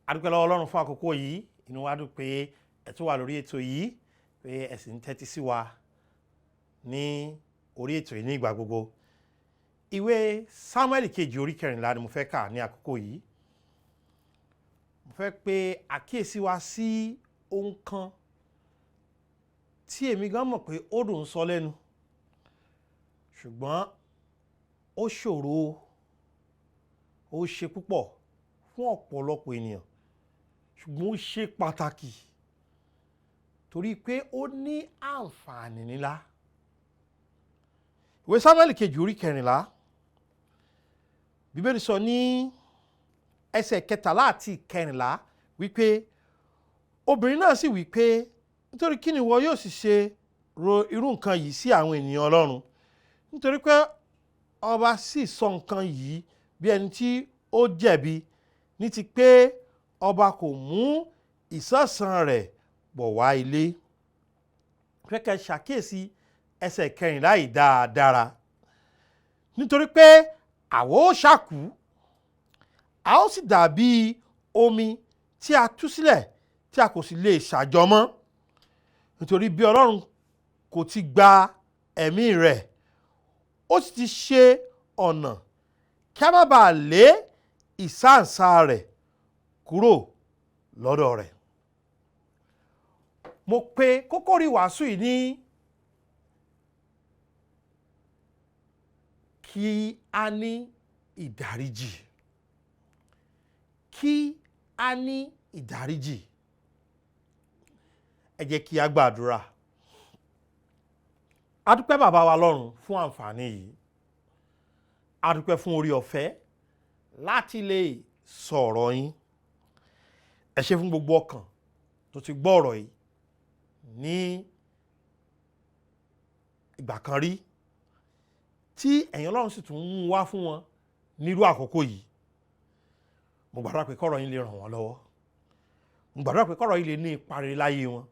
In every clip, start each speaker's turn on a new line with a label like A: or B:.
A: adúpẹ́ lọ́wọ́ Ọlọ́run fún àkókò yìí, inú wa dùn pé ẹ tún wà lórí ètò yìí, pé ẹ sì ń tẹ́tí sí wa ní orí ètò yìí ní ìgbà gbogbo. Ìwé Sámúẹ́lì kejì orí 14 ni mo fẹ́ kà ní àkókò yìí. Mo fẹ́ pe àkíyèsí wa sí ohun kan tí èmi gan mọ̀ pé ó dùn sọ lẹ́nu, ṣùgbọ́n ó ṣòro, ó ṣe púpọ̀ fún ọ̀pọ̀lọpọ̀ ènìyàn, ṣùgbọ́n ó ṣe pàtàkì torí pé ó ní àǹfààní ńlá. Ìwé Sámúẹ́lì kejì orí 14, Bíbélì sọ ní ẹsẹ̀ 13 àti 14 wípé obìnrin náà sì wípé nítorí kí ni ìwọ yóò sì ṣe ro irú nǹkan yìí sí àwọn ènìyàn Ọlọ́run, nítorí pé ọba sì sọ nǹkan yìí bí ẹni tí ó jẹ̀bi, ní ti pé ọba kò mú ìsọ̀sán rẹ̀ bọ̀ wá ilé. Kẹ́kẹ́ ṣàkíyèsí ẹsẹ̀ 14 yìí dáadáa, nítorí pé àwa ó ṣákú, a ó sì dàbí omi tí a tú sílẹ̀ tí a kò sì lè ṣàjọ mọ́, nítorí bí Ọlọ́run kò ti gba ẹ̀mí rẹ̀, ó sì ti ṣe ọ̀nà kí a má bàa lé ìsáǹsá rẹ̀ kúrò lọ́dọ̀ rẹ̀. Mo pe kókó rí wàásù yìí ní kí a ní ìdáríjì. Kí a ní ìdáríjì. Ẹ jẹ́ kí a gbàdúrà. A dúpẹ́ bàbá wa lọ́run fún àǹfààní yìí. A dúpẹ́ fún orí ọ̀fẹ́ láti lè sọ̀rọ̀ yín. Ẹ ṣé fún gbogbo ọkàn tó ti gbọ́ ọ̀rọ̀ yìí ní ìgbà kan rí, tí ẹ̀yin Ọlọ́run sì tún mú wá fún wọn nírú àkókò yìí. Mo gbàdúrà pé kọ́rọ̀ yín lè ràn wọ́n lọ́wọ́. Mo gbàdúrà pé kọ́rọ̀ yín lè ní ipa rere láyé wọn.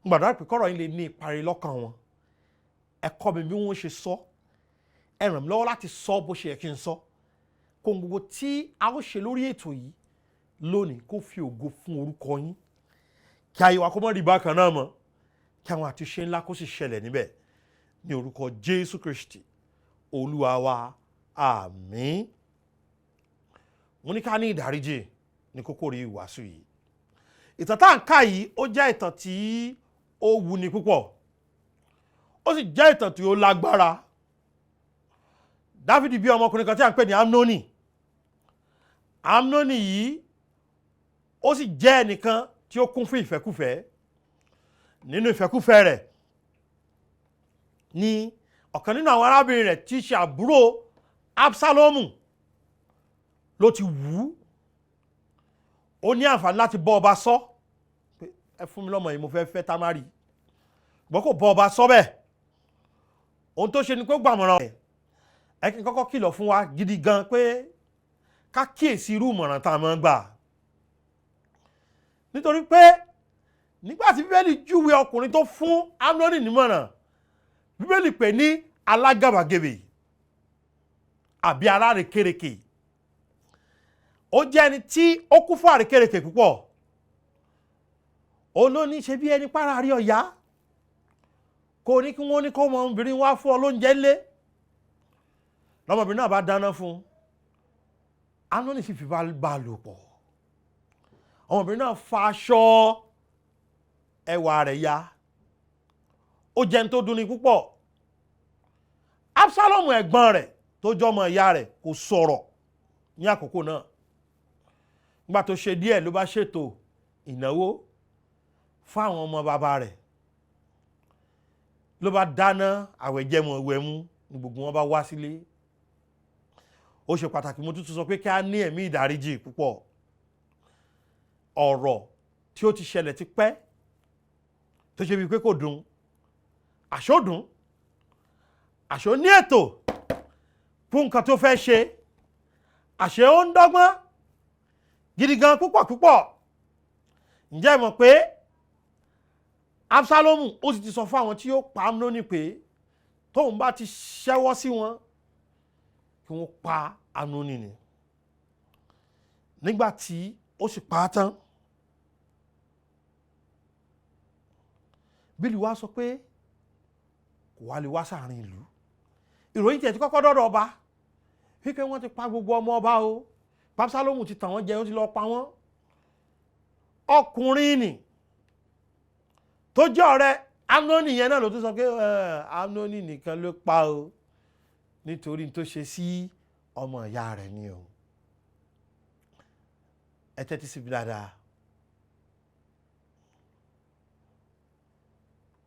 A: Mo gbàdúrà pé kọ́rọ̀ yín lè ní ipa rere lọ́kàn wọn. Ẹ kọ́ mi bí wọ́n ṣe sọ. Ẹ ràn mí lọ́wọ́ láti sọ bó ṣe yẹ kí n sọ. Kó gbogbo tí a ó ṣe lórí ètò yìí lónìí kó fi ògo fún orúkọ yín. Kí ayé wa kó mọ́ rí bákan náà mọ́. Kí àwọn àtúnṣe ńlá kó sì ṣẹlẹ̀ níbẹ̀. Ní orúkọ Jésù Kristi, Olúwa wa, àmín. Mo ní ká ní ìdáríjì ní kókó rí ìwàásù yìí. Ìtàn tá ń kà yìí ó jẹ́ ìtàn tí ó wuni púpọ̀. Ó sì jẹ́ ìtàn tí ó lágbára. Dáfídì bí ọmọkùnrin kan tí a ń pè ní Amnoni. Amnoni yìí ó sì jẹ́ ẹnìkan tí ó kún fún ìfẹ́kúfẹ̀ẹ́. Nínú ìfẹ́kúfẹ̀ẹ́ rẹ̀ ni ọ̀kan nínú àwọn arábìnrin rẹ̀ tí í ṣe àbúrò Absalomu ló ti wù ú. Ó ní àǹfààní láti bọ́ ọba sọ pé ẹ fún mi lọ́mọ yìí, mo fẹ́ fẹ́ Támárì. Ṣùgbọ́n kò bọ́ ọba sọ bẹ́ẹ̀. Ohun tó ṣe ni pé gbàmọ̀ràn rẹ̀. Ẹ kí n kọ́kọ́ kìlọ̀ fún wa gidi gan pé ká kíyèsí irú ìmọ̀ràn tá a máa ń gbà. Nítorí pé nígbà tí Bíbélì júwe ọkùnrin tó fún Amnoni nímọ̀ràn, Bíbélì pè ní alágàbàgebè àbí alárekérekè. Ó jẹ́ ẹni tí ó kún fún àrékérekè púpọ̀. Ó ló ní ṣe bí ẹni pára rí ọ̀yá. Kò ní kí wọ́n ní kó ọmọbìnrin wá fún ọ lóúnjẹ ńlé. Lọ́mọbìnrin náà bá dáná fún un. Amnoni sì fi bá a lò pọ̀. Ọmọbìnrin náà fa aṣọ ẹwà rẹ̀ ya. Ó jẹ́ ẹni tó dùn ní púpọ̀. Absalomu ẹ̀gbọ́n rẹ̀ tó jọmọ ìyá rẹ̀ kò sọ̀rọ̀ ní àkókò náà. Nígbà tó ṣe díẹ̀ ló bá ṣètò ìnáwó fún àwọn ọmọ bàbá rẹ̀. Ló bá dáná àwẹ̀jẹmọ̀wẹ̀mú ní gbogbo wọn bá wá sílé. Ó ṣe pàtàkì, mo tuntun sọ pé kí a ní ẹ̀mí ìdáríjì púpọ̀. Ọ̀rọ̀ tí ó ti ṣẹlẹ̀ ti pẹ́ tó ṣe bí pé kò dùn. Àṣó dùn. Àṣó ní ètò fún nǹkan tó fẹ́ ṣe. Àṣé ó ń dọ́gbọ́n gidi gan púpọ̀. Ǹjẹ́ ẹ mọ̀ pé Absalomu ó sì ti sọ fún àwọn tí ó pa Amnoni pé tóun bá ti ṣẹ́wọ́ sí wọn kí wọ́n pa Amnoni ni. Nígbà tí ó sì pa á tán. Bílí wá sọ pé kò wá lè wá sáàrin ìlú. Ìròyìn tiẹ̀ ti kọ́kọ́ dọ́dọ̀ ọba wípé wọ́n ti pa gbogbo ọmọ ọba o, Absalomu ti tàn wọ́n jẹ, ó ti lọ pa wọ́n. Ọkùnrin nì tó jẹ́ ọ̀rẹ́ Amnoni yẹn náà ló tún sọ pé Amnoni nìkan ló pa o nítorí tó ṣe sí ọmọ ìyá rẹ̀ ni o. Ẹ tẹ́tí sí bí dáadáa.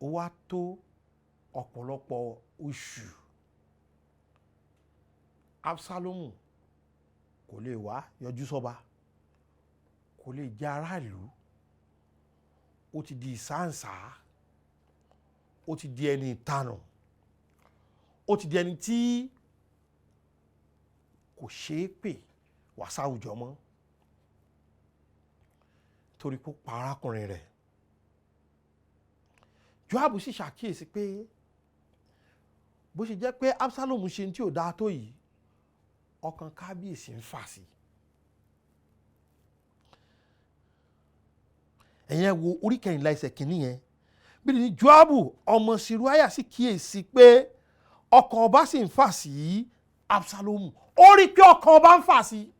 A: Ó wá tó ọ̀pọ̀lọpọ̀ oṣù Absalomu kò lè wá yọjú sọ́ba, kò lè jẹ́ aráàlú, ó ti di ìsáǹsá, ó ti di ẹni ìtanù, ó ti di ẹni tí kò ṣeé pè wá sáwùjọ mọ́ torí kó pa arákùnrin rẹ̀. Joabu sì ṣàkíyèsí pé bó ṣe jẹ́ pé Absalomu ṣe tí ò dáa tó yìí, ọkàn kábíyèsí ń fà sí. Ẹ̀yẹn wo orí 14 ẹsẹ̀ kìíní yẹn. Bí ní Joabu ọmọ Seruiah sì kíyèsí pé ọkàn ọba sì ń fà sí Absalomu. Ó rí pé ọkàn ọba ń fà sí.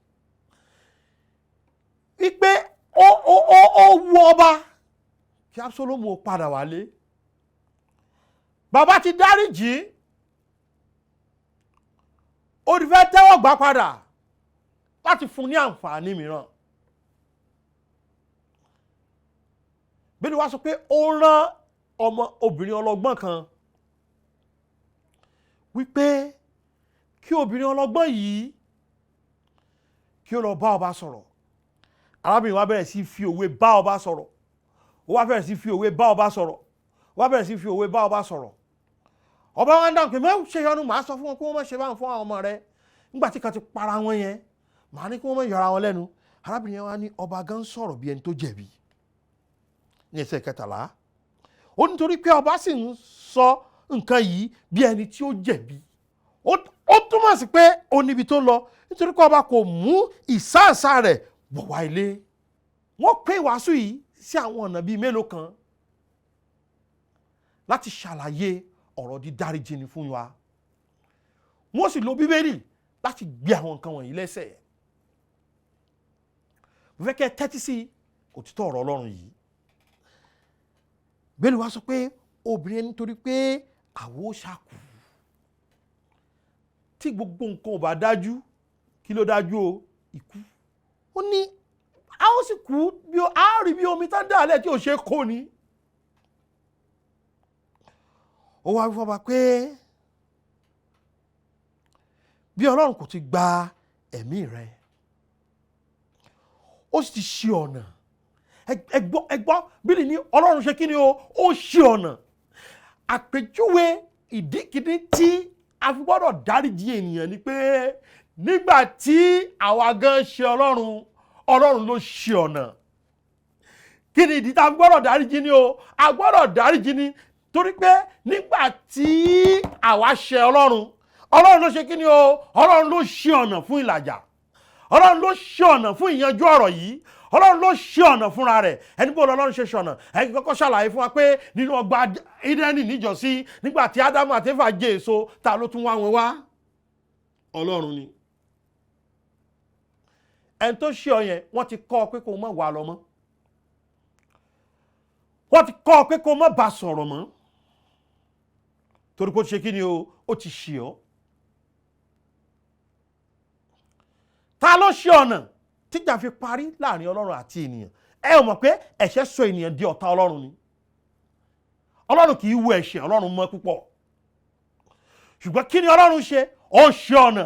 A: Wípé ó wu ọba kí Absalomu ó padà wálé. Bàbá ti dáríjì, ó ti fẹ́ tẹ́wọ́ gbà padà láti fún ní àǹfààní mìíràn. Bílí wá sọ pé ó rán ọmọ obìnrin ọlọ́gbọ́n kan wípé kí obìnrin ọlọ́gbọ́n yìí kí ó lọ bá ọba sọ̀rọ̀. Arábìnrin wa bẹ̀rẹ̀ sí fi òwe bá ọba sọ̀rọ̀. Ó wá bẹ̀rẹ̀ sí fi òwe bá ọba sọ̀rọ̀. Ó wá bẹ̀rẹ̀ sí fi òwe bá ọba sọ̀rọ̀. Ọba wa ń dáhùn pé mẹ́wù ṣe yọnu, màá sọ fún wọn kí wọ́n má ṣe báwọn fún àwọn ọmọ rẹ̀. Nígbà tí kan ti para wọn yẹn, màá ní kí wọ́n má yọra wọn lẹ́nu. Arábìnrin yẹn wá ní ọba gan sọ̀rọ̀ bí ẹni tó jẹ̀bi. Ní ẹsẹ̀ 14, ó nítorí pé ọba sì ń sọ nǹkan yìí bí ẹni tí ó jẹ̀bi. Ó túmọ̀ sí pé ó níbi tó ń lọ nítorí pé ọba kò mú ìsáǹsá rẹ̀ bọ̀ wá ilé. Wọ́n pín ìwàásù yìí sí àwọn ọ̀nà bíi mélòó kan láti ṣàlàyé ọ̀rọ̀ dídáríjì ni fún wa. Wọ́n sì lo Bíbélì láti gbé àwọn nǹkan wọ̀nyí lẹ́sẹ̀. Mo fẹ́ kẹ́ tẹ́tí sí òtítọ́ ọ̀rọ̀ Ọlọ́run yìí. Bíbélì wá sọ pé obìnrin nítorí pé àwo ṣàkù. Tí gbogbo nǹkan ò bá dájú, kí ló dájú o? Ikú. Ó ní a ó sì kú bí a rí bí omi tán dálẹ̀ tí ò ṣe kó ni. Ó wá fọba pé bí Ọlọ́run kò ti gba ẹ̀mí rẹ̀, ó sì ti ṣí ọ̀nà. Ẹgbọ́ Bíbélì ní Ọlọ́run ṣe kí ni o? Ó ṣí ọ̀nà. Àpèjúwe ìdíkìdí tí a fi gbọ́dọ̀ dáríjì ènìyàn ni pé nígbà tí àwa gan ṣe Ọlọ́run ló ṣí ọ̀nà. Kí ni ìdí tá a fi gbọ́dọ̀ dáríjì ni o? A gbọ́dọ̀ dáríjì ni torí pé nígbà tí àwa ṣe Ọlọ́run ló ṣe kí ni o? Ọlọ́run ló ṣí ọ̀nà fún ìlàjà. Ọlọ́run ló ṣí ọ̀nà fún ìyanjú ọ̀rọ̀ yìí. Ọlọ́run ló ṣí ọ̀nà fúnra rẹ̀. Ẹni bó lọ́lọ́run ṣe ṣọ̀nà. Ẹni kọ́kọ́ ṣàlàyé fún wa pé nínú ọgbà Édẹ́nì níjọ́sí nígbà tí Ádámù àti Éfà jẹ èso, ta ló tún wá wọn wá? Ọlọ́run ni. Ẹni tó ṣí ọ yẹn, wọ́n ti kọ́ ọ pé kó má wà lọ mọ́. Wọ́n ti kọ́ ọ pé kó má bá sọ̀rọ̀ mọ́. Torí pé ó ti ṣe kí ni o? Ó ti ṣí ọ. Ta ló ṣí ọ̀nà tíjà fi parí láàrin Ọlọ́run àti ènìyàn? Ẹ ò mọ̀ pé ẹ̀ṣẹ̀ sọ ènìyàn di ọ̀tá Ọlọ́run ni. Ọlọ́run kì í wo ẹ̀ṣẹ̀, Ọlọ́run mọ́ púpọ̀. Ṣùgbọ́n kí ni Ọlọ́run ṣe? Ó ṣí ọ̀nà.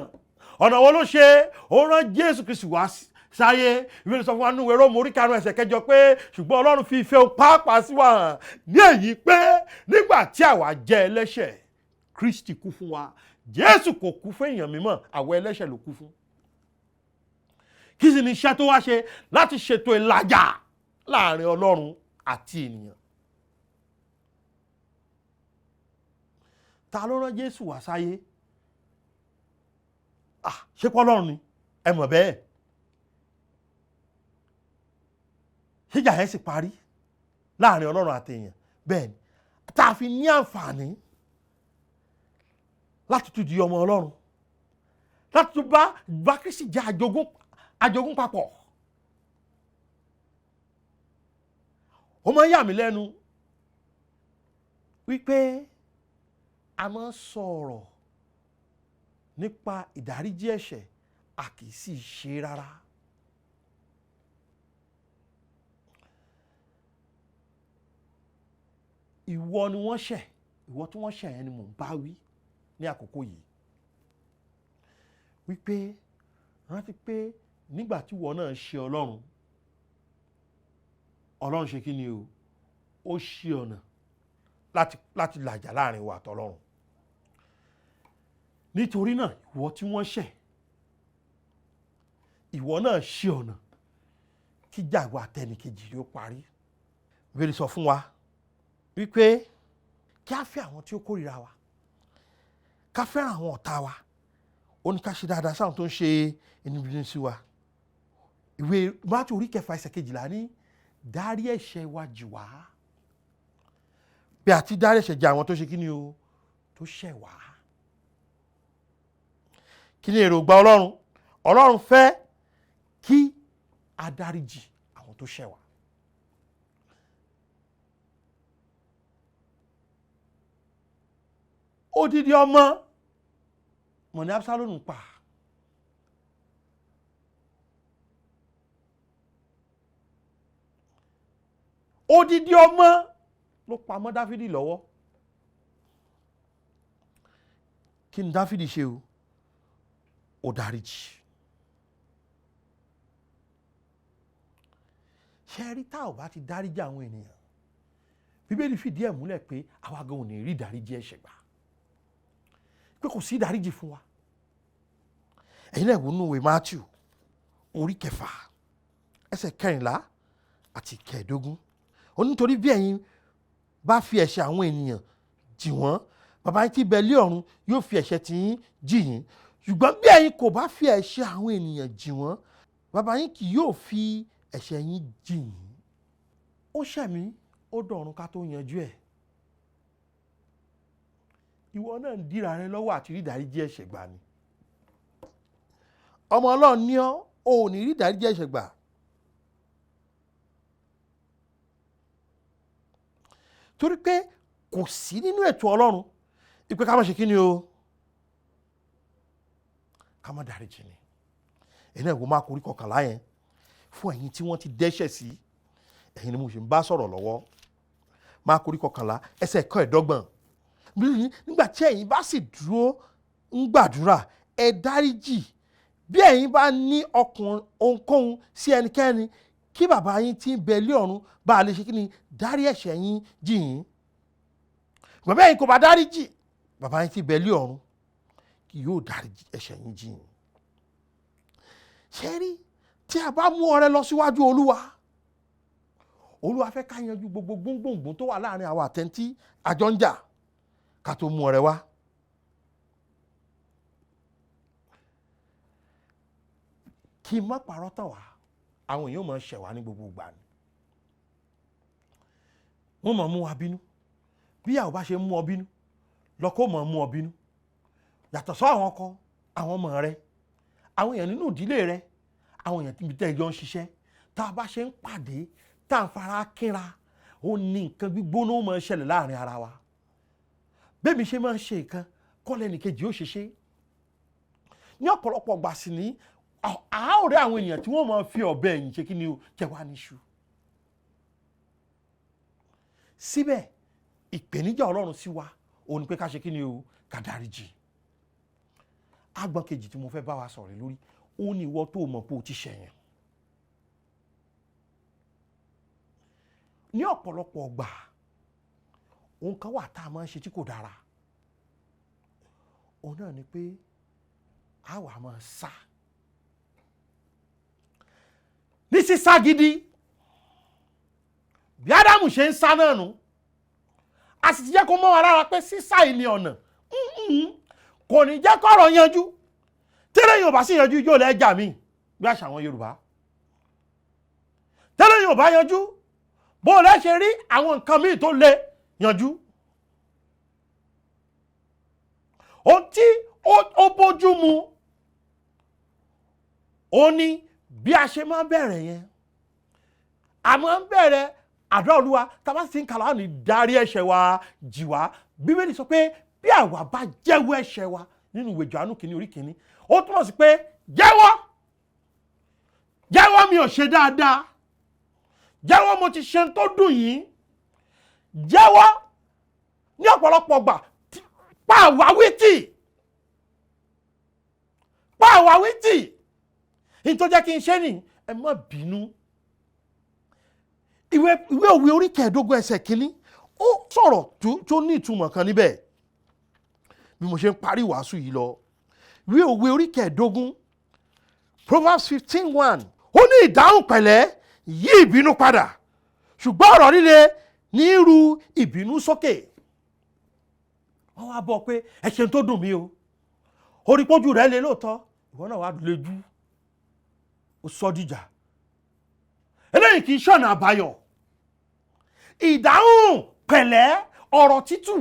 A: Ọ̀nà wo ló ṣe? Ó rán Jésù Kristi wá sáyé. Ìwé sọ fún wa nínú Róòmù orí 5 ẹsẹ̀ 8 pé ṣùgbọ́n Ọlọ́run fi ìfẹ́ pàápàá sí wa hàn ní èyí pé nígbà tí àwa jẹ́ ẹlẹ́ṣẹ̀, Kristi kú fún wa. Jésù kò kú fún èèyàn mímọ́, àwa ẹlẹ́ṣẹ̀ ló kú fún. Kí sì ni iṣẹ́ tó wá ṣe? Láti ṣètò ìlàjà láàrin Ọlọ́run àti ènìyàn. Ta ló rán Jésù wá sáyé? Ṣé pé Ọlọ́run ni? Ẹ mọ̀ bẹ́ẹ̀. ìjà yẹn sì parí láàrin Ọlọ́run àti èèyàn. Bẹ́ẹ̀ ni tá a fi ní àǹfààní láti tún di ọmọ Ọlọ́run, láti tún bá Kristi jẹ́ àjogún papọ̀. Ó máa ń yà mí lẹ́nu wípé a máa ń sọ̀rọ̀ nípa ìdáríjì ẹ̀ṣẹ̀, a kì í sì ṣe rárá. Ìwọ ni wọ́n ṣẹ̀, ìwọ tí wọ́n ṣẹ̀ yẹn ni mò ń bá wí ní àkókò yìí. Wípé rántí pé nígbà tí ìwọ náà ṣe Ọlọ́run, Ọlọ́run ṣe kí ni o? Ó ṣí ọ̀nà láti làjà láàrin wa àtọlọ́run. Nítorí náà ìwọ tí wọ́n ṣẹ̀, ìwọ náà ṣí ọ̀nà kí jàgbọ́ àtẹnìkejì yóò parí. Bíbélì sọ fún wa wípé kí a fẹ́ àwọn tí ó kórìíra wa, ká fẹ́ràn àwọn ọ̀tá wa, ó ní ká ṣe dáadáa sáwọn tó ń ṣe inúnibíni sí wa. Ìwé Mátíù orí 9 ẹsẹ̀ 12 ní dárí ẹ̀ṣẹ̀ wa jì wá bí a ti dárí ẹ̀ṣẹ̀ jì àwọn tó ṣe kí ni o? Tó ṣẹ̀ wá. Kí ni èròǹgbà Ọlọ́run? Ọlọ́run fẹ́ kí a dáríjì àwọn tó ṣẹ̀ wá. Odidi ọmọ mọ̀ ní Absalom pa. Odidi ọmọ ló pa mọ́ Dáfídì lọ́wọ́. Kí ni Dáfídì ṣe o? Ó dáríjì. Ṣé rí tá ò bá ti dáríjì àwọn ènìyàn, Bíbélì fìdí ẹ̀ múlẹ̀ pé àwa gan ò ní rí ìdáríjì ẹ̀ṣẹ̀ gbà, pé kò sí ìdáríjì fún wa. Ẹ̀yin náà wò nínú ìwé Mátíù orí 9 ẹsẹ̀ 14 àti 15. Ó ní nítorí bí ẹ̀yin bá fi ẹ̀ṣẹ̀ àwọn ènìyàn jì wọ́n, bàbá yín tí ń bẹ lé ọ̀run yóò fi ẹ̀ṣẹ̀ tí yín jì yín. Ṣùgbọ́n bí ẹ̀yin kò bá fi ẹ̀ṣẹ̀ àwọn ènìyàn jì wọ́n, bàbá yín kì yóò fi ẹ̀ṣẹ̀ yín jì yín. Ó ṣẹ̀ mí, ó dọ̀run ká tó yanjú ẹ̀. Ìwọ náà ń dìra rẹ lọ́wọ́ àti rí ìdáríjì ẹ̀ṣẹ̀ gbà ni. Ọmọ Ọlọ́run ní ọ́, ò ní rí ìdáríjì ẹ̀ṣẹ̀ gbà. Torí pé kò sí nínú ètò Ọlọ́run ìpé ká má ṣe kí ni o? Ká má dáríjì ni. Ẹ̀yin náà wò Máàkù orí 11 yẹn, fún ẹ̀yin tí wọ́n ti dẹ́ṣẹ̀ sí, ẹ̀yin ni mo ṣe ń bá sọ̀rọ̀ lọ́wọ́. Máàkù orí 11 ẹsẹ̀ 25. Nígbà tí ẹ̀yin bá sì dúró ń gbàdúrà, ẹ dáríjì bí ẹ̀yin bá ní ọkàn ohunkóhun sí ẹnikẹ́ni, kí bàbá yín tí ń bẹ lé ọ̀run bá lè ṣe kí ni? Dárí ẹ̀ṣẹ̀ yín jì yín. Bàbá ẹ̀yin kò bá dáríjì, bàbá yín tí ń bẹ lé ọ̀run kì yóò dárí ẹ̀ṣẹ̀ yín jì yín. Ṣé rí tí a bá mú ọrẹ lọ síwájú Olúwa fẹ́ ká yanjú gbogbo gbóngbòngbò tó wà láàrin àwa àtẹ̀ntí àjọ ń jà ká tó mú ọrẹ wá. Kí n má parọ́ tàn wá, àwọn èèyàn máa ń ṣẹ̀ wá ní gbogbo ìgbà ni. Wọ́n máa mú wa bínú. Bí ìyàwó bá ṣe mú ọ bínú, lọ́kọ máa mú ọ bínú. Yàtọ̀ sọ́ àwọn ọkọ, àwọn ọmọ rẹ, àwọn èèyàn nínú ìdílé rẹ, àwọn èèyàn tí tẹ́ jọ ń ṣiṣẹ́, tá a bá ṣe ń pàdé, tá a ń fara kínra, ó ní nǹkan gbígbóná máa ń ṣẹlẹ̀ láàrin ara wa. Bẹ́ẹ̀ mi ṣe máa ń ṣe nǹkan, kọ́lẹ̀ nìkejì ó ṣe ṣe. Ní ọ̀pọ̀lọpọ̀ ìgbà sì ní a ó rí àwọn ènìyàn tí wọ́n máa fi ọ̀bẹ ẹ̀yìn ṣe kí ni o? Jẹ wá níṣu. Síbẹ̀ ìpèníjà Ọlọ́run sí wa ó ní pé ká ṣe kí ni o? Ká dáríjì. Agbọ́n kejì tí mo fẹ́ bá wa sọ̀rọ̀ lórí, ó ní ìwọ tó mọ̀ pé o ti ṣẹ̀yàn. Ní ọ̀pọ̀lọpọ̀ ọgbà ohun kan wà tá a máa ń ṣe tí kò dára. Òun náà ni pé a wà máa sá. Ní sísá gidi, bí Ádámù ṣe ń sá náà nù, a sì ti jẹ́ kó mọ́ wa lára pé sísá yìí ni ọ̀nà. Kò ní jẹ́ kọ́rọ̀ yanjú. Tẹ́lẹ̀ yóò bá sì yanjú yóò lẹ́jà mí bí àṣà àwọn Yorùbá. tẹ́lẹ̀ yóò bá yanjú bó o lẹ́ ṣe rí àwọn nǹkan míì tó lè yanjú. ohun tí ó bójú mu ó ní bí a ṣe máa ń bẹ̀rẹ̀ yẹn a máa ń bẹ̀rẹ̀ àdúrà Olúwa tá a bá sì ń kà láwọn ní dárí ẹ̀ṣẹ̀ wa jì wá. Bíbélì sọ pé bí àwa bá jẹ́wọ́ ẹ̀ṣẹ̀ wa nínú ìwé Jòhánù kìíní orí kìíní ó túmọ̀ sí pé jẹ́wọ́ mi ò ṣe dáadáa, jẹ́wọ́ mo ti ṣe tó dùn yín, jẹ́wọ́ ní ọ̀pọ̀lọpọ̀ gbà pa àwáwí tì ní tó jẹ́ kí n ṣe ní ẹ má bínú. Ìwé òwe orí 15 ẹsẹ̀ kìíní ó sọ̀rọ̀ tó ní ìtumọ̀ kan níbẹ̀ bí mo ṣe ń parí wàásù yìí lọ. Ìwé òwe orí 15 Proverbs 15:1 ó ní ìdáhùn pẹ̀lẹ́ yí ìbínú padà ṣùgbọ́n ọ̀rọ̀ líle ní ru ìbínú sókè. Wọ́n wá bọ̀ pé ẹ̀ṣẹ̀ tó dùn mí o, orí pójú rẹ̀ lé lóòótọ́, ìwọ náà wá lejú ó sọ dìjà. Eléyìí kì í ṣọ̀nà àbáyọ. Ìdáhùn pẹ̀lẹ́ ọ̀rọ̀ tútù.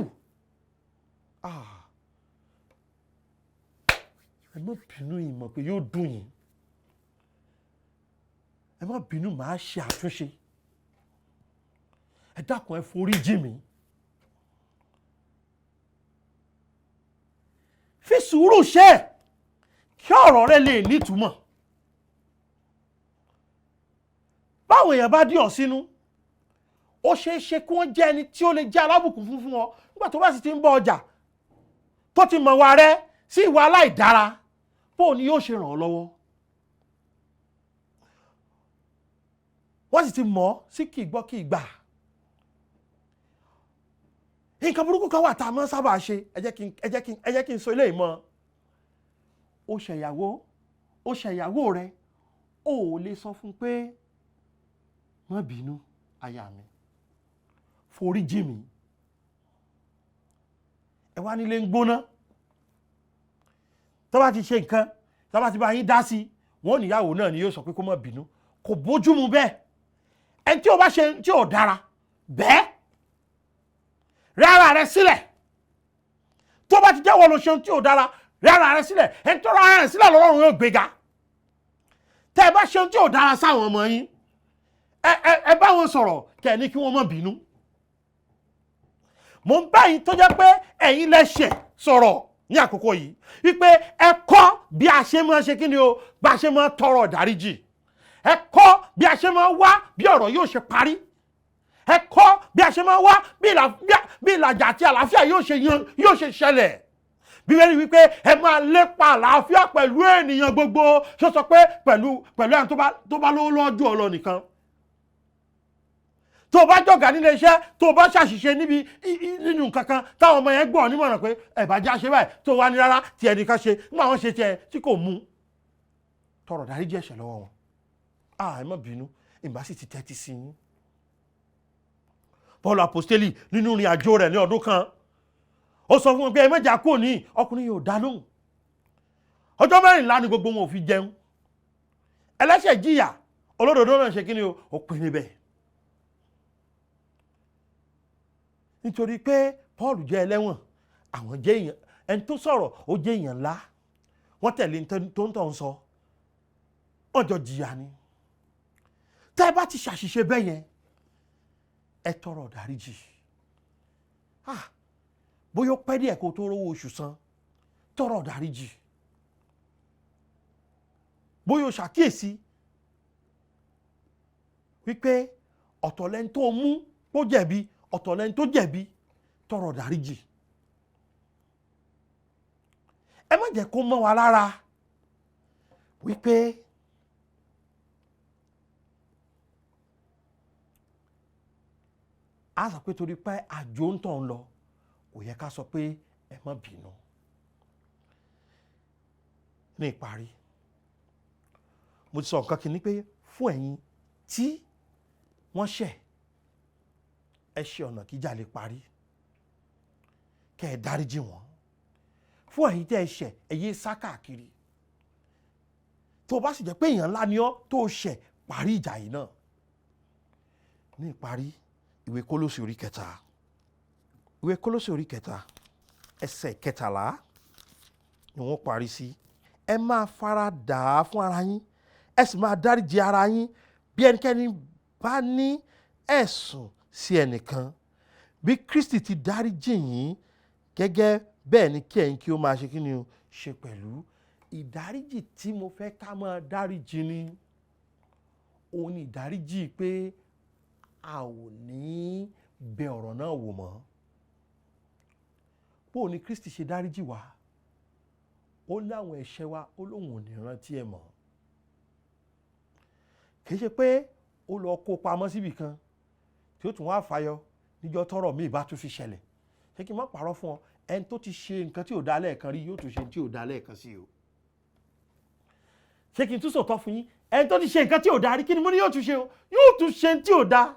A: Ẹ má bínú yìí mọ̀ pé yóò dùn yín. Ẹ má bínú màá ṣe àtúnṣe. Ẹ dákun ẹ forí jì mí. Fi sùúrù ṣe kí ọ̀rọ̀ rẹ lè nítumọ̀. Báwọn èèyàn bá dí ọ sínú, ó ṣeé ṣe kí wọ́n jẹ́ ẹni tí ó lè jẹ́ alábùkún fún ọ nígbà tó bá sì ti ń bọ ọjà tó ti mọ̀ wá rẹ sí ìwà aláìdára, bó ni yóò ṣe ràn ọ́ lọ́wọ́. Wọ́n sì ti mọ̀ sí kì í gbọ́ kì í gbà. Nǹkan burúkú kan wà tá a máa ń sábà ṣe, ẹ jẹ́ kí n sọ eléyìí mọ́. Ó ṣẹ̀yàwó rẹ, ó ò lè sọ fún pé má bínú aya mi, forí jì mí. Ẹ wá nílé ń gbóná, tó bá ti ṣe nǹkan, tó bá ti bá yín dá sí, wọ́n níyàwó náà ni yóò sọ pé kó má bínú. Kò bójú mu bẹ́ẹ̀. Ẹni tí ó bá ṣe tí ò dára bẹ́ẹ̀ rárá rẹ sílẹ̀. Tó bá ti jẹ́wọ́ ló ṣe tí ò dára rárá rẹ sílẹ̀. Ẹni tó rárá rẹ sílẹ̀ lọ́rùn yóò gbéga. Tẹ́ ẹ bá ṣe tí ò dára sáwọn ọmọ yín, ẹ bá wọn sọ̀rọ̀ kẹ́ ní kí wọ́n má bínú. Mo ń bá yín tó jẹ́ pé ẹ̀yin lẹ́ṣẹ̀ sọ̀rọ̀ ní àkókò yìí wípé ẹ kọ́ bí a ṣe máa ṣe kí ni o, bá a ṣe máa tọrọ ìdáríjì. Ẹ kọ́ bí a ṣe máa wá bí ọ̀rọ̀ yóò ṣe parí. Ẹ kọ́ bí a ṣe máa wá bí ìlàjà àti àlàáfíà yóò ṣe ṣẹlẹ̀. Bíbélì wípé ẹ máa lépa àlàáfíà pẹ̀lú ènìyàn gbogbo. Ṣó sọ pé pẹ̀lú ẹni tó bá lówó lọ́jọ́ ọlọ́ nìkan. Tó o bá jọ̀gá nílé iṣẹ́, tó o bá ṣàṣìṣe nínú nǹkan kan táwọn ọmọ yẹn gbọ́ nímọ̀ràn pé ẹ̀bá já ṣe báyìí tó wá ní rárá tí ẹnìkan ṣe nígbà wọ́n ṣe tiẹ̀ tí kò mú. Tọrọ dáríjì ẹ̀ṣẹ̀ lọ́wọ́ wọn. Ẹ má bínú, ìgbà sì ti tẹ́tí sí yín. Paul Apostoli nínú ìrìn àjò rẹ̀ ní ọdún kan, ó sọ fún wọn pé ẹ mẹ́jà kúrò ní, ọkùnrin yóò dá lóhùn. Ọjọ́ 14 ni gbogbo wọn ò fi jẹun. Ẹlẹ́ṣẹ̀ jìyà, olódodo náà ṣe kí ni o, ó pín níbẹ̀. Nítorí pé Paul jẹ́ ẹlẹ́wọ̀n, àwọn jẹ́ èèyàn, ẹni tó sọ̀rọ̀ ó jẹ́ èèyàn ńlá, wọ́n tẹ̀lé tó ń tọ̀ ń sọ, wọ́n jọ jìyà ni. Tẹ́ ẹ bá ti ṣàṣìṣe bẹ́ẹ̀ yẹn, ẹ tọrọ ìdáríjì. Bóyá ó pẹ́ díẹ̀ kó tó rówó oṣù san, tọrọ ìdáríjì. Bóyá ó ṣàkíyèsí wípé ọ̀tọ̀ lẹ́ni tó mú ó jẹ̀bi, ọ̀tọ̀ lẹ́ni tó jẹ̀bi, tọrọ ìdáríjì. Ẹ má jẹ́ kó mọ́ wa lára wípé a sọ pé torí pé àjò ń tàn lọ, kò yẹ ká sọ pé ẹ má bínú. Ní ìparí, mo ti sọ nǹkan kìíní pé fún ẹ̀yin tí wọ́n ṣẹ̀, ẹ ṣe ọ̀nà kíjà lè parí, kẹ́ ẹ dáríjì wọ́n. Fún ẹ̀yin tẹ́ ẹ ṣẹ̀, ẹ yé sá káàkiri. Tó bá sì jẹ́ pé èèyàn ńlá ni ọ́ tó ṣẹ̀, parí ìjà yìí náà. ní ìparí ìwé Kólósì orí 3, ìwé Kólósì orí 3 ẹsẹ̀ 13 ni wọ́n parí sí. Ẹ máa fara dà á fún ara yín, ẹ sì máa dáríjì ara yín bí ẹnikẹ́ni bá ní ẹ̀sùn sí ẹnìkan, bí Kristi ti dáríjì yín gẹ́gẹ́ bẹ́ẹ̀ ni kí ẹ̀yin kí ó máa ṣe kí ni o ṣe pẹ̀lú. Ìdáríjì tí mo fẹ́ ká máa dáríjì ni òun ni ìdáríjì pé a ò ní bẹ ọ̀rọ̀ náà wò mọ́. Bó ni Kristi ṣe dáríjì wá? Ó láwọn ẹ̀ṣẹ̀ wa ó lóun ò ní rántí ẹ̀ mọ́. Kì í ṣe pé ó lọ kó pamọ́ síbì kan tí ó tún wá fàyọ níjọ́ tọ́rọ̀ míì bá tún fi ṣẹlẹ̀. Ṣé kí n má parọ́ fún ọ, ẹni tó ti ṣe nǹkan tí ò dá lẹ́ẹ̀kan rí yóò tún ṣe tí ò dá lẹ́ẹ̀kan sí o. Ṣé kí n tún sòtọ́ fún yín, ẹni tó ti ṣe nǹkan tí ò dá rí kí ni mo ní yóò tún ṣe o, yóò tún ṣe tí ò dá.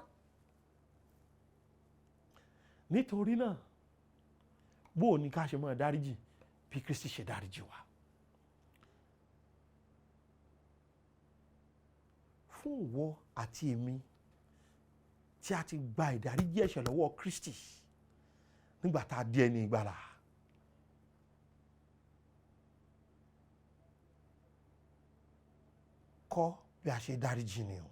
A: Nítorí náà bó ní ká ṣe máa dáríjì bí Kristi ṣe dáríjì wá. Fún ìwọ àti èmi tí a ti gba ìdáríjì ẹ̀ṣẹ̀ lọ́wọ́ Kristi nígbà tá a di ẹni ìgbàlà, kọ́ bí a ṣe dáríjì ni o.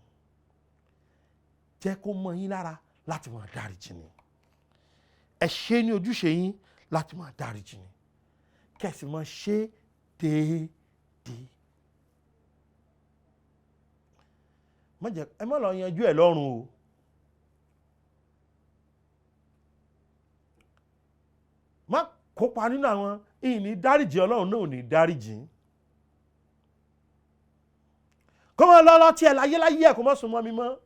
A: Jẹ́ kó mọ́ yín lára láti máa dáríjì ni. Ẹ ṣe ní ojúṣe yín láti máa dáríjì ni. Kẹ̀sì máa ṣe déédéé. Ẹ má lọ yanjú ẹ̀ lọ́rùn o. Má kópa nínú àwọn ìní dáríjì Ọlọ́run náà ò ní dáríjì. Kó máa lọ́lọ́ tí ẹ láyé ẹ̀ kó má sún mọ́ mi mọ́.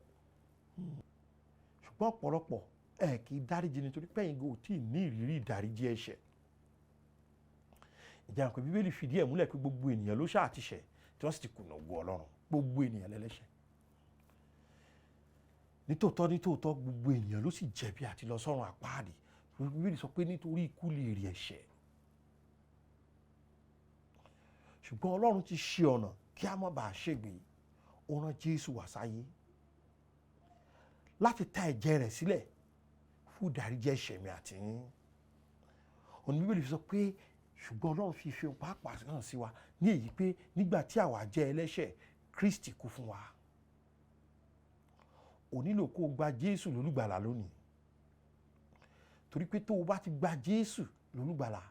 A: Ṣùgbọ́n ọ̀pọ̀lọpọ̀ ẹ kì í dáríjì nítorí pẹ́yìn gò tí ì ní ìrírí ìdáríjì ẹ̀ṣẹ̀. Ìjà pé Bíbélì fìdí ẹ̀ múlẹ̀ pé gbogbo ènìyàn ló ṣáà ti ṣẹ̀ tí wọ́n sì ti kùnà ògo Ọlọ́run. Gbogbo ènìyàn lẹ́lẹ́ṣẹ̀. Nítòótọ́ gbogbo ènìyàn ló sì jẹ̀bi àti lọ sọ́run àpáàdì. Bíbélì sọ pé nítorí ikú lè rí ẹ̀ṣẹ̀. Ṣùgbọ́n Ọlọ́run ti ṣe ọ̀nà kí a má bàa ṣègbé. Ó rán Jésù wá sáyé láti ta ẹ̀jẹ̀ rẹ̀ sílẹ̀ fún ìdáríjì ẹ̀ṣẹ̀ mi àti yín. Òní Bíbélì sọ pé ṣùgbọ́n Ọlọ́run fi ìfẹ́ pàápàá hàn sí wa ní èyí pé nígbà tí àwa jẹ́ ẹlẹ́ṣẹ̀, Kristi kú fún wa. Ó nílò kó o gba Jésù lólùgbàlà lónìí. Torí pé tó o bá ti gba Jésù lólùgbàlà,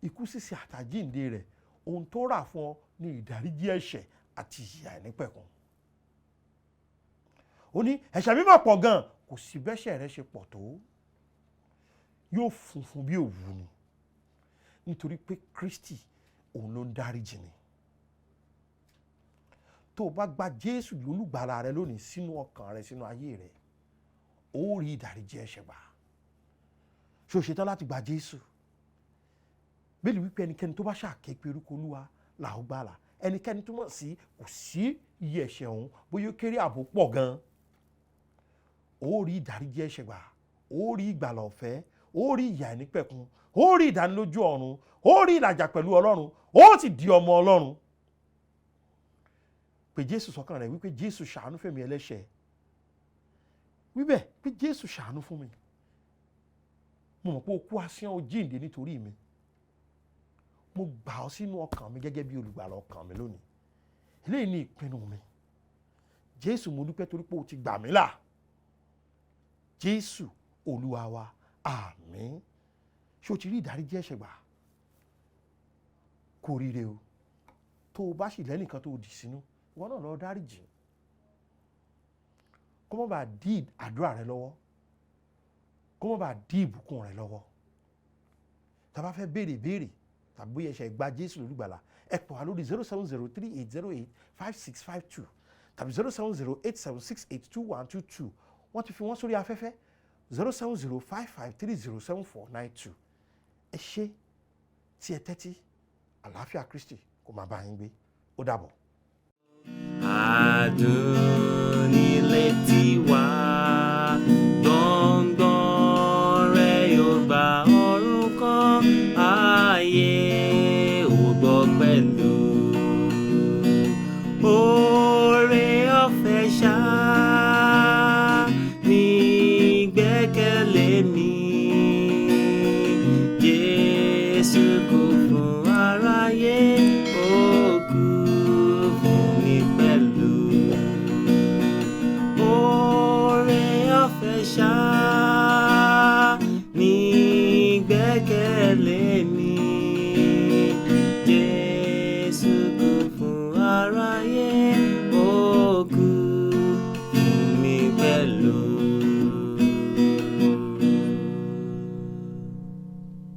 A: ikú sísìn àtàjíǹde rẹ̀, ohun tó rà fún ọ ní ìdáríjì ẹ̀ṣẹ̀ àti ìyà àìnípẹ̀kun. Ó ní ẹ̀ṣẹ̀ mi máa pọ̀ gan, kò sí bẹ́ṣẹ̀ rẹ ṣe pọ̀ tó, yóò funfun bí òwú ni. Nítorí pé Kristi òun ló ń dáríjì ni. Tó o bá gba Jésù lólùgbàlà rẹ lónìí sínú ọkàn rẹ, sínú ayé rẹ, ó rí ìdáríjì ẹ̀ṣẹ̀ gbà. Ṣé o ṣetán láti gba Jésù? Bíbélì wípé ẹnikẹ́ni tó bá ṣàké pe orúkọ Olúwa là ó gbàlà. Ẹnikẹ́ni tó mọ̀ sí kò sí iye ẹ̀ṣẹ̀ òun bóyá ó kéré àbò pọ̀ gan. Ó rí ìdáríjì ẹ̀ṣẹ̀ gbà, ó rí ìgbàlà ọ̀fẹ́, ó rí ìyà àìnípẹ̀kun, ó rí ìdánilójú ọ̀run, ó rí ìlàjà pẹ̀lú Ọlọ́run, ó sì di ọmọ Ọlọ́run. Pé Jésù sọ́kàn rẹ̀ wípé Jésù ṣàánú fẹ́mi ẹlẹ́ṣẹ̀. Wíbẹ̀ pé Jésù ṣàánú fún mi. Mo mọ̀ pé o kú asán o jíǹde nítorí mi. Mo gbà ọ́ sínú ọkàn mi gẹ́gẹ́ bí olùgbàlà ọkàn mi lónìí. Eléyìí ni ìpinnu mi. Jésù mo dúpẹ́ torí pé o ti gbà mí là. Jésù Olúwa wa, àmín. Ṣé o ti rí ìdáríjì ẹ̀ṣẹ̀ gbà? Kú oríire o. Tó o bá sì lẹ́nìkan tó o dì sínú, ìwọ náà lọ dáríjì. Kó má bàa dí àdúrà rẹ lọ́wọ́. Kó má bàa dí ìbùkún rẹ lọ́wọ́. Tá bá fẹ́ béèrè tàbí ẹ̀ṣẹ̀ gba Jésù lólùgbàlà, ẹ pè wá lórí 07038085652 tàbí 07087682122. Wọ́n ti fi wọ́n sórí afẹ́fẹ́ 07055307492. Ẹ ṣé tí ẹ tẹ́tí. Àlàáfíà Kristi kó máa bá yín gbé. Ó dàbọ̀.
B: Adonai.